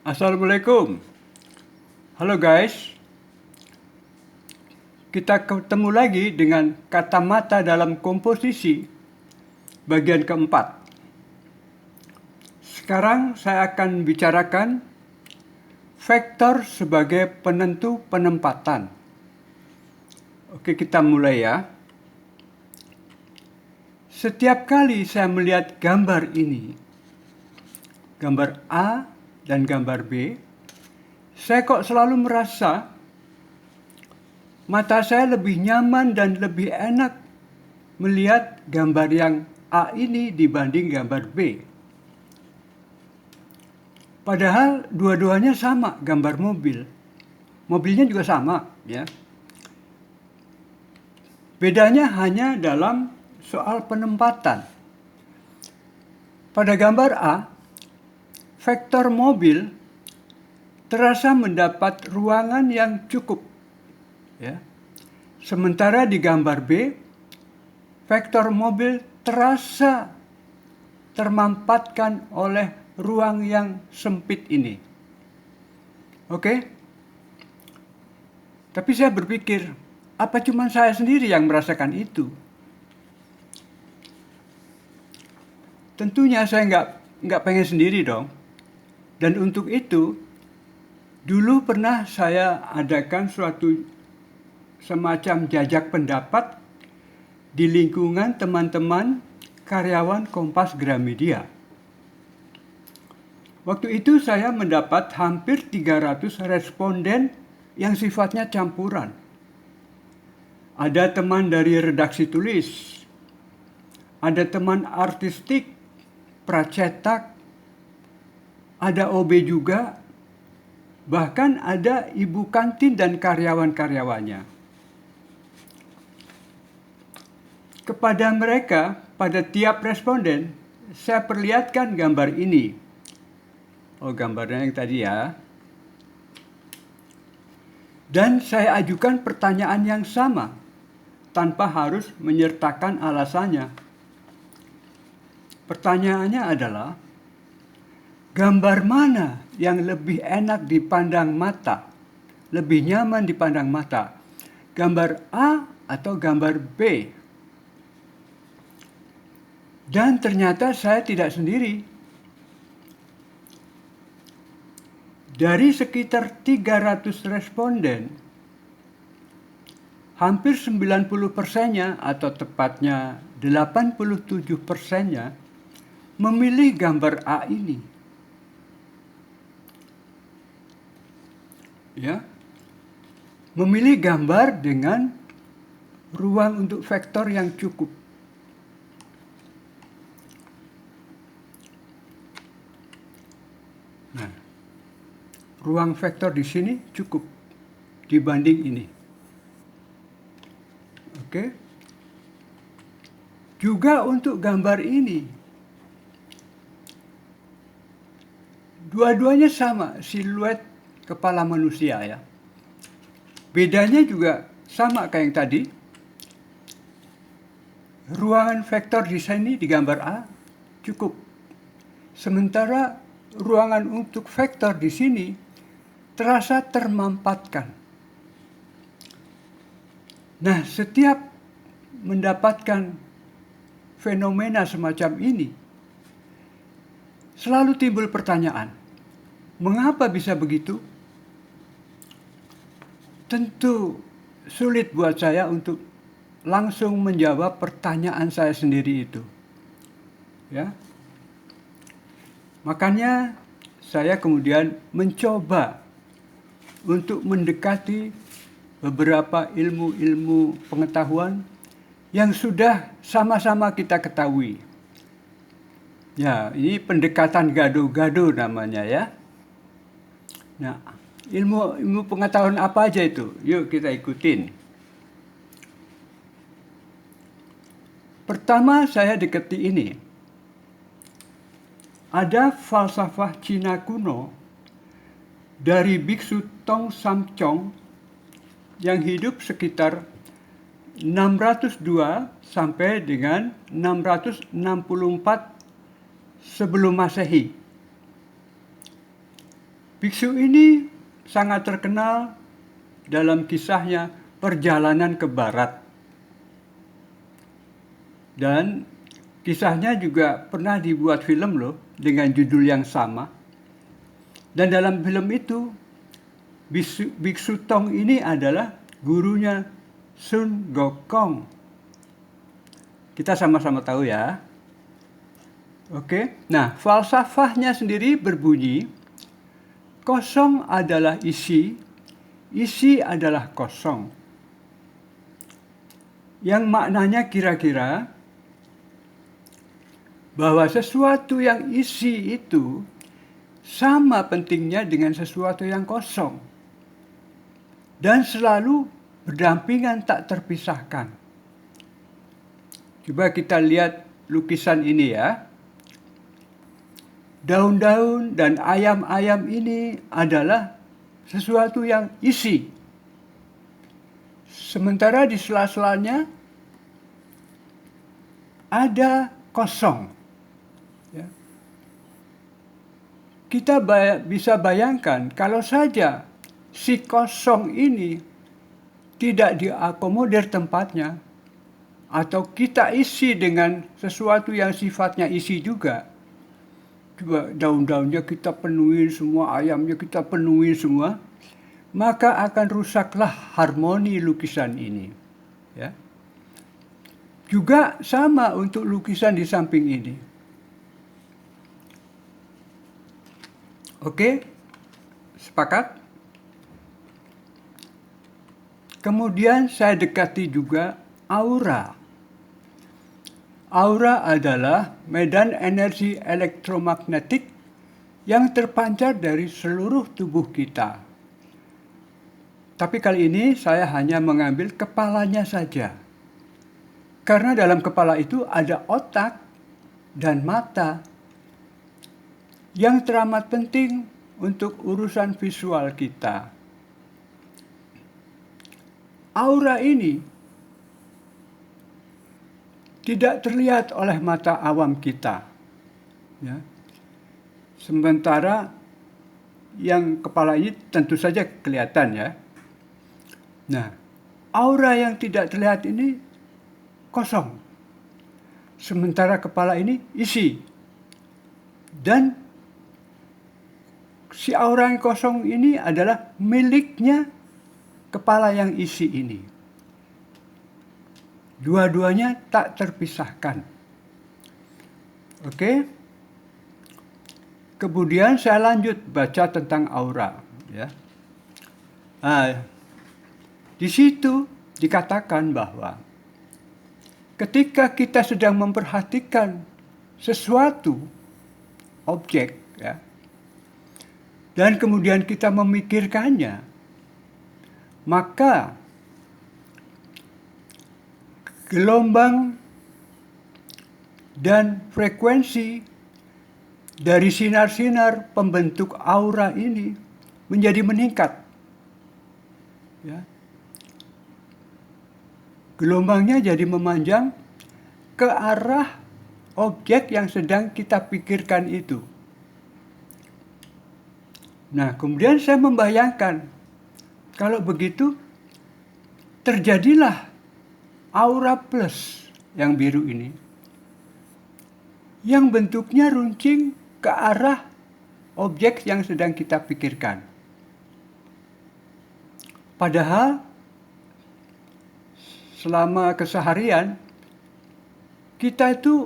Assalamualaikum. Halo guys, kita ketemu lagi dengan kata mata dalam komposisi bagian keempat. Sekarang saya akan bicarakan vektor sebagai penentu penempatan. Oke, kita mulai ya. Setiap kali saya melihat gambar ini, gambar A dan gambar B, saya kok selalu merasa mata saya lebih nyaman dan lebih enak melihat gambar yang A ini dibanding gambar B. Padahal dua-duanya sama, gambar mobil. Mobilnya juga sama, ya. Bedanya hanya dalam soal penempatan. Pada gambar A, vektor mobil terasa mendapat ruangan yang cukup, ya. Sementara di gambar B, vektor mobil terasa termampatkan oleh ruang yang sempit ini. Oke? Tapi saya berpikir, apa cuma saya sendiri yang merasakan itu? Tentunya saya nggak pengen sendiri dong. Dan untuk itu, dulu pernah saya adakan suatu semacam jajak pendapat di lingkungan teman-teman karyawan Kompas Gramedia. Waktu itu saya mendapat hampir 300 responden yang sifatnya campuran. Ada teman dari redaksi tulis, ada teman artistik, pracetak, ada OB juga, bahkan ada ibu kantin dan karyawan-karyawannya. Kepada mereka, pada tiap responden, saya perlihatkan gambar ini. Oh, gambarnya yang tadi ya. Dan saya ajukan pertanyaan yang sama, tanpa harus menyertakan alasannya. Pertanyaannya adalah, gambar mana yang lebih enak dipandang mata, lebih nyaman dipandang mata? Gambar A atau gambar B? Dan ternyata saya tidak sendiri. Dari sekitar 300 responden, hampir 90%-nya atau tepatnya 87%-nya memilih gambar A ini. Ya. Memilih gambar dengan ruang untuk vektor yang cukup. Nah, ruang vektor di sini cukup dibanding ini. Oke. Juga untuk gambar ini. Dua-duanya sama, siluet kepala manusia ya. Bedanya juga sama kayak yang tadi. Ruangan vektor di sini di gambar A cukup. Sementara ruangan untuk vektor di sini terasa termampatkan. Nah, setiap mendapatkan fenomena semacam ini, selalu timbul pertanyaan, mengapa bisa begitu? Tentu sulit buat saya untuk langsung menjawab pertanyaan saya sendiri itu. Ya. Makanya saya kemudian mencoba untuk mendekati beberapa ilmu-ilmu pengetahuan yang sudah sama-sama kita ketahui. Ya, ini pendekatan gado-gado namanya ya. Nah, ilmu pengetahuan apa aja itu? Yuk kita ikutin. Pertama saya deketi ini. Ada falsafah Cina kuno dari Biksu Tong Sam Chong yang hidup sekitar 602 sampai dengan 664 sebelum Masehi. Biksu ini sangat terkenal dalam kisahnya perjalanan ke barat. Dan kisahnya juga pernah dibuat film loh dengan judul yang sama. Dan dalam film itu Biksu Tong ini adalah gurunya Sun Gokong. Kita sama-sama tahu ya. Oke. Nah, falsafahnya sendiri berbunyi, kosong adalah isi, isi adalah kosong. Yang maknanya kira-kira bahwa sesuatu yang isi itu sama pentingnya dengan sesuatu yang kosong. Dan selalu berdampingan, tak terpisahkan. Coba kita lihat lukisan ini ya. Daun-daun dan ayam-ayam ini adalah sesuatu yang isi. Sementara di sela-selanya ada kosong. Ya. Kita bisa bayangkan kalau saja si kosong ini tidak diakomodir tempatnya, atau kita isi dengan sesuatu yang sifatnya isi juga. Coba daun-daunnya kita penuhi semua, ayamnya kita penuhi semua, maka akan rusaklah harmoni lukisan ini. Ya. Juga sama untuk lukisan di samping ini. Oke, sepakat? Kemudian saya dekati juga aura. Aura adalah medan energi elektromagnetik yang terpancar dari seluruh tubuh kita. Tapi kali ini saya hanya mengambil kepalanya saja. Karena dalam kepala itu ada otak dan mata yang teramat penting untuk urusan visual kita. Aura ini tidak terlihat oleh mata awam kita. Ya. Sementara yang kepala ini tentu saja kelihatan ya. Nah, aura yang tidak terlihat ini kosong. Sementara kepala ini isi. Dan si aura yang kosong ini adalah miliknya kepala yang isi ini. Dua-duanya tak terpisahkan. Oke. Kemudian saya lanjut baca tentang aura. Ya. Nah, di situ dikatakan bahwa ketika kita sedang memperhatikan sesuatu objek, ya, dan kemudian kita memikirkannya, maka gelombang dan frekuensi dari sinar-sinar pembentuk aura ini menjadi meningkat. Ya. Gelombangnya jadi memanjang ke arah objek yang sedang kita pikirkan itu. Nah, kemudian saya membayangkan, kalau begitu terjadilah aura plus yang biru ini, yang bentuknya runcing ke arah objek yang sedang kita pikirkan. Padahal selama keseharian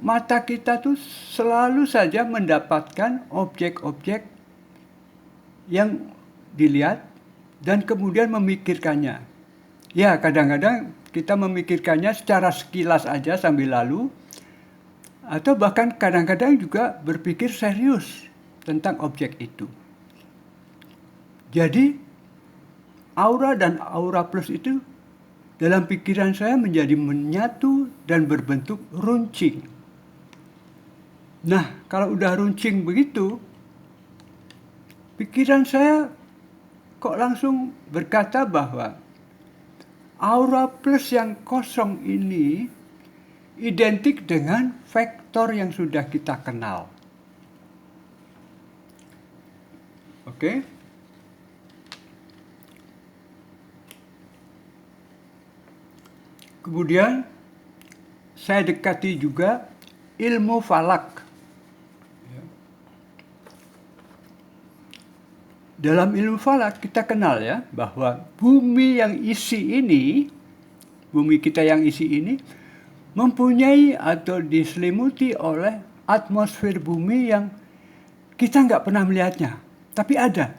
mata kita tuh selalu saja mendapatkan objek-objek yang dilihat dan kemudian memikirkannya. Ya, kadang-kadang kita memikirkannya secara sekilas aja sambil lalu, atau bahkan kadang-kadang juga berpikir serius tentang objek itu. Jadi aura dan aura plus itu dalam pikiran saya menjadi menyatu dan berbentuk runcing. Nah, kalau udah runcing begitu, pikiran saya kok langsung berkata bahwa aura plus yang kosong ini identik dengan vektor yang sudah kita kenal. Oke? Kemudian saya dekati juga ilmu falak. Dalam ilmu falak kita kenal ya bahwa bumi yang isi ini, bumi kita yang isi ini mempunyai atau diselimuti oleh atmosfer bumi yang kita nggak pernah melihatnya, tapi ada,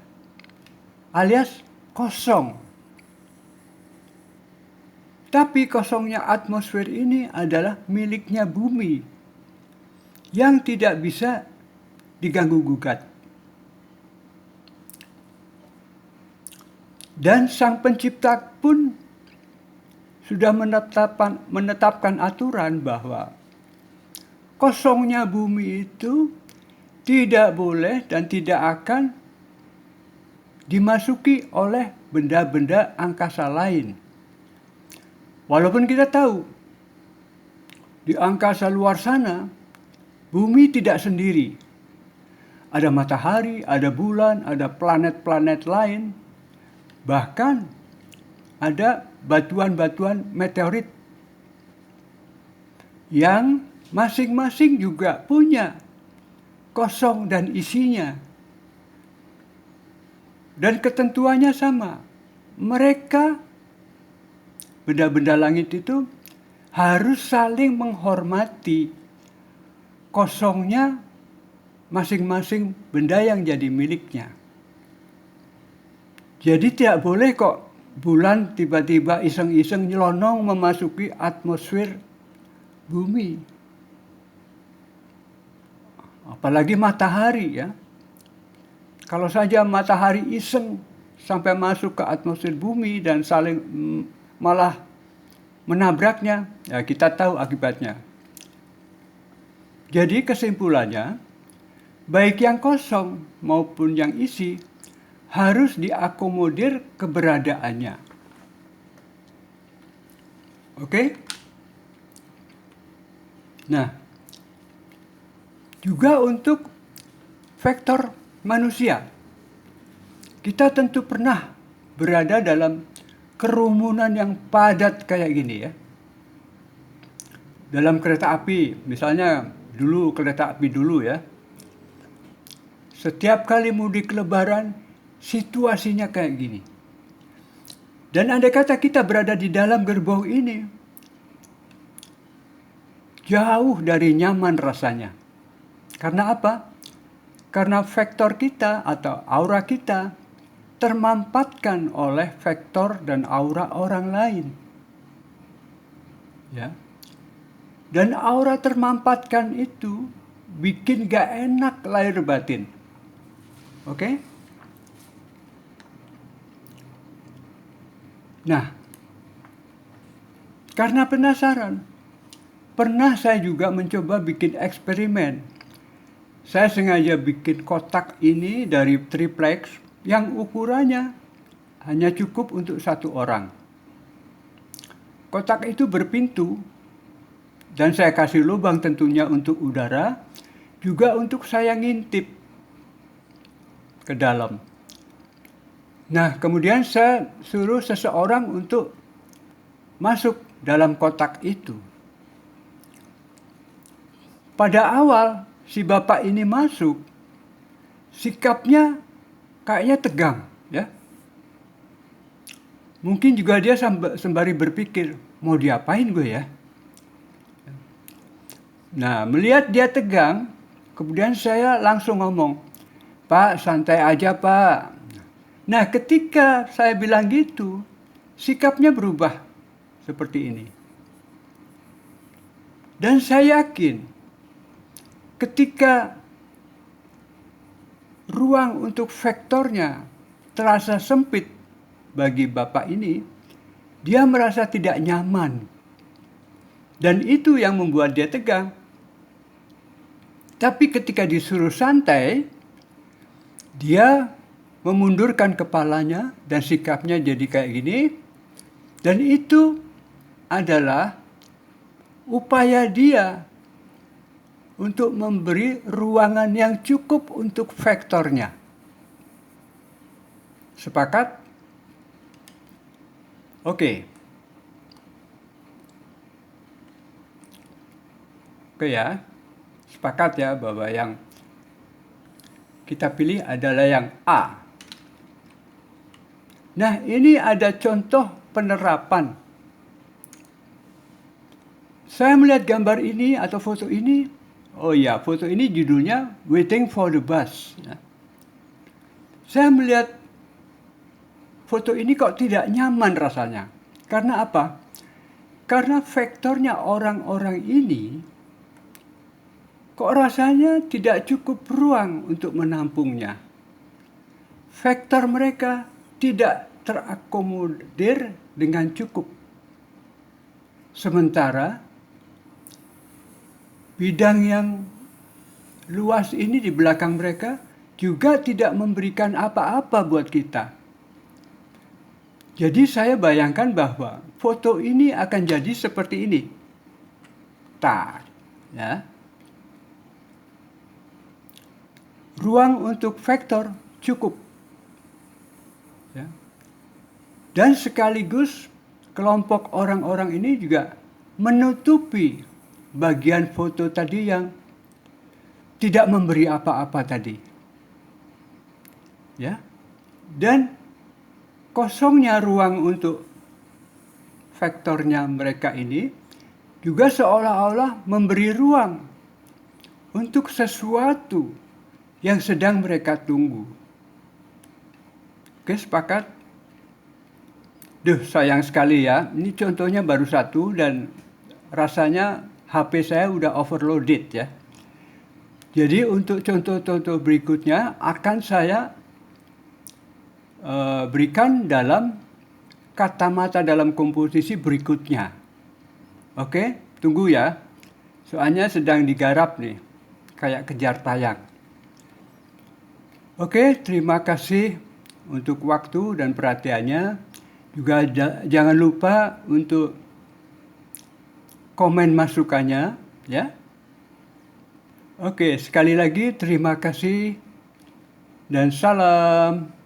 alias kosong. Tapi kosongnya atmosfer ini adalah miliknya bumi yang tidak bisa diganggu-gugat. Dan Sang Pencipta pun sudah menetapkan aturan bahwa kosongnya bumi itu tidak boleh dan tidak akan dimasuki oleh benda-benda angkasa lain. Walaupun kita tahu di angkasa luar sana bumi tidak sendiri. Ada matahari, ada bulan, ada planet-planet lain. Bahkan ada batuan-batuan meteorit yang masing-masing juga punya kosong dan isinya. Dan ketentuannya sama. Mereka, benda-benda langit itu, harus saling menghormati kosongnya masing-masing benda yang jadi miliknya. Jadi tidak boleh kok bulan tiba-tiba iseng-iseng nyelonong memasuki atmosfer bumi. Apalagi matahari ya. Kalau saja matahari iseng sampai masuk ke atmosfer bumi dan saling malah menabraknya, ya kita tahu akibatnya. Jadi kesimpulannya, baik yang kosong maupun yang isi harus diakomodir keberadaannya. Oke? Nah, juga untuk faktor manusia. Kita tentu pernah berada dalam kerumunan yang padat kayak gini ya. Dalam kereta api, misalnya kereta api dulu ya. Setiap kali mudik lebaran, situasinya kayak gini. Dan andai kata kita berada di dalam gerbong ini, jauh dari nyaman rasanya. Karena apa? Karena vektor kita atau aura kita termampatkan oleh vektor dan aura orang lain. Ya. Dan aura termampatkan itu bikin gak enak lahir batin. Oke? Nah, karena penasaran, pernah saya juga mencoba bikin eksperimen. Saya sengaja bikin kotak ini dari triplex yang ukurannya hanya cukup untuk satu orang. Kotak itu berpintu dan saya kasih lubang tentunya untuk udara, juga untuk saya ngintip ke dalam. Nah, kemudian saya suruh seseorang untuk masuk dalam kotak itu. Pada awal si bapak ini masuk, sikapnya kayaknya tegang, ya. Mungkin juga dia sembari berpikir, mau diapain gue ya? Nah, melihat dia tegang, kemudian saya langsung ngomong, Pak, santai aja Pak. Nah, ketika saya bilang gitu, sikapnya berubah seperti ini. Dan saya yakin, ketika ruang untuk vektornya terasa sempit bagi bapak ini, dia merasa tidak nyaman. Dan itu yang membuat dia tegang. Tapi ketika disuruh santai, dia memundurkan kepalanya dan sikapnya jadi kayak gini. Dan itu adalah upaya dia untuk memberi ruangan yang cukup untuk vektornya. Sepakat? Oke. Oke ya, sepakat ya bahwa yang kita pilih adalah yang A. Nah, ini ada contoh penerapan. Saya melihat gambar ini atau foto ini, oh ya, foto ini judulnya Waiting for the Bus. Ya. Saya melihat foto ini kok tidak nyaman rasanya. Karena apa? Karena faktornya orang-orang ini kok rasanya tidak cukup ruang untuk menampungnya. Faktor mereka tidak terakomodir dengan cukup. Sementara bidang yang luas ini di belakang mereka juga tidak memberikan apa-apa buat kita. Jadi saya bayangkan bahwa foto ini akan jadi seperti ini. Ya. Ruang untuk faktor cukup. Ya. Dan sekaligus kelompok orang-orang ini juga menutupi bagian foto tadi yang tidak memberi apa-apa tadi. Ya. Dan kosongnya ruang untuk faktornya mereka ini juga seolah-olah memberi ruang untuk sesuatu yang sedang mereka tunggu. Oke, sepakat? Sayang sekali ya, ini contohnya baru satu dan rasanya HP saya udah overloaded ya. Jadi untuk contoh-contoh berikutnya akan saya berikan dalam kacamata dalam komposisi berikutnya. Oke, tunggu ya. Soalnya sedang digarap nih, kayak kejar tayang. Oke, terima kasih untuk waktu dan perhatiannya. Juga jangan lupa untuk komen masukannya, ya. Oke, sekali lagi terima kasih dan salam.